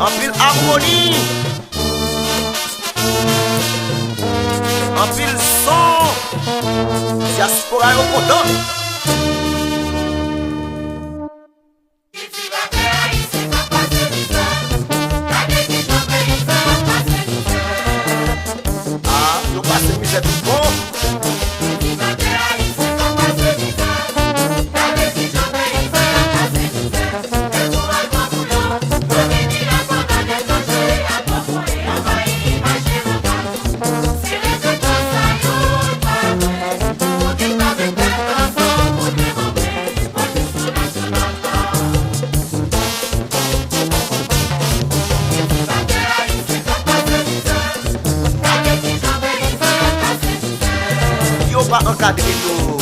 En pile harmonie, en pile son, diaspora au content. Ah, yo passe misère tout bon. Pas encadré nous.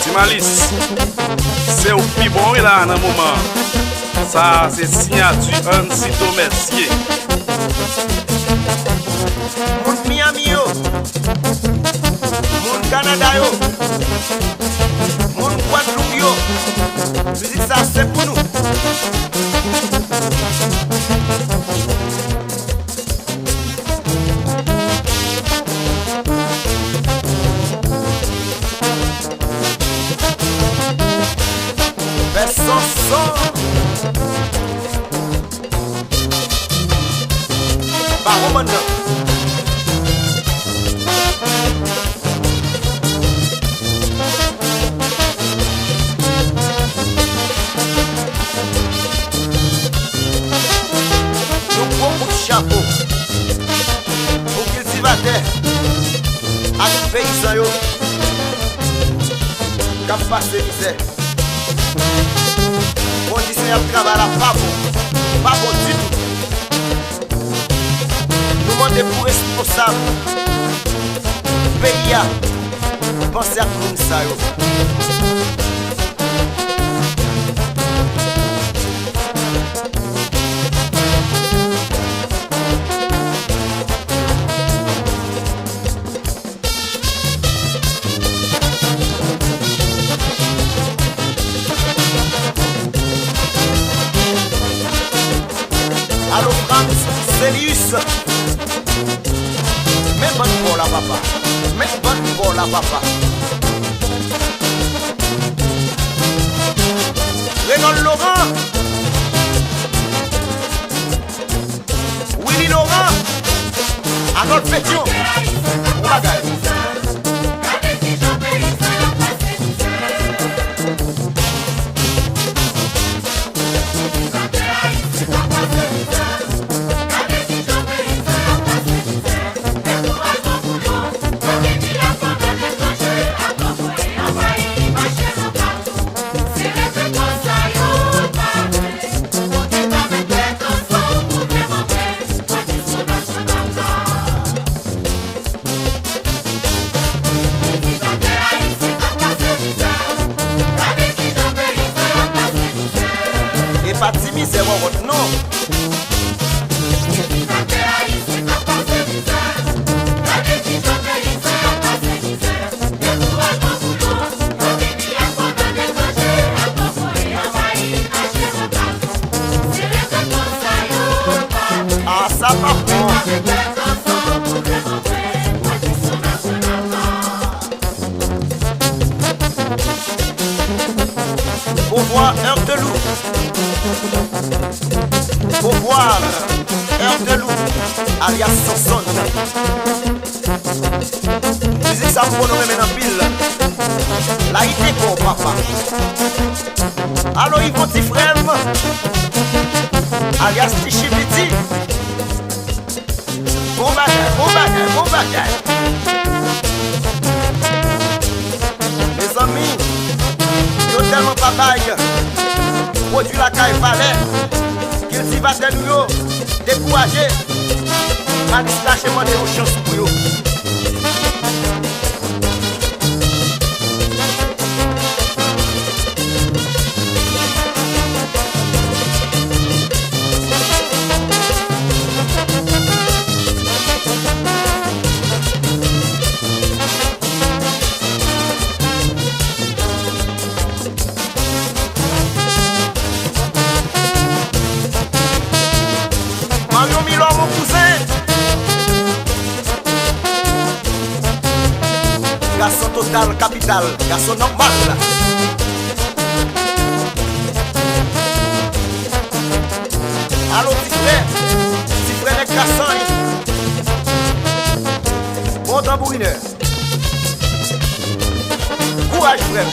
Timalis, c'est au plus bon là dans le moment. Ça, c'est signature Ancito Mercier. Moun Miami yo, moun Canada yo, moun Guadeloupe yo. Musique ça c'est pour nous. Fais son. Baroman nous gros coup de chapeau aux cultivateurs, à nos paysans yo, qui ont passé misère. Condition de travail pas bon du tout. Nous demandons pour responsable. Pays a pensé à tout ça. Allô France, Célius. Mais bonne pour la papa. Mais bonne pour la papa. Renaud Laurent. Willy Laurent. Arnold Pétion. Bagaille. Pas de misère, votre nom. Ah, ça va bon. Pour voir Heure de Loup. Pour voir Heure de Loup, alias Sanson. Musique ça pour nous maintenant pile. La idée pour papa. Allo Yvon Tifrem, alias Tichibiti. Bon bagage. Mes amis, yo tellement bataille. Produit la caille palais. cultivateur nous yo, découragé. Malice lâché moi des chance pour yo. Mario Milor, mon cousin. Garçon total, capital, garçon normal. Allô, petit frère de garçon. Bon tambourineur. Courage, frère.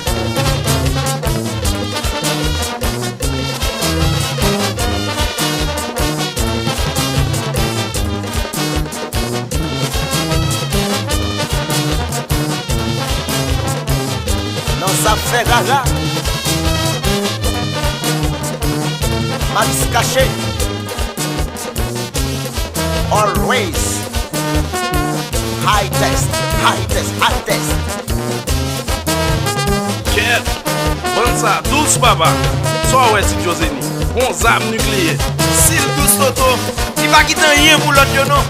Ça fait gaga. Malice caché. Always. High test, high test, high test. Ket, bon ça, douce papa. Soit ouais si Joseni, bon zam nucléaire. S'il douce l'auto, il va quitter rien pour l'autre, non?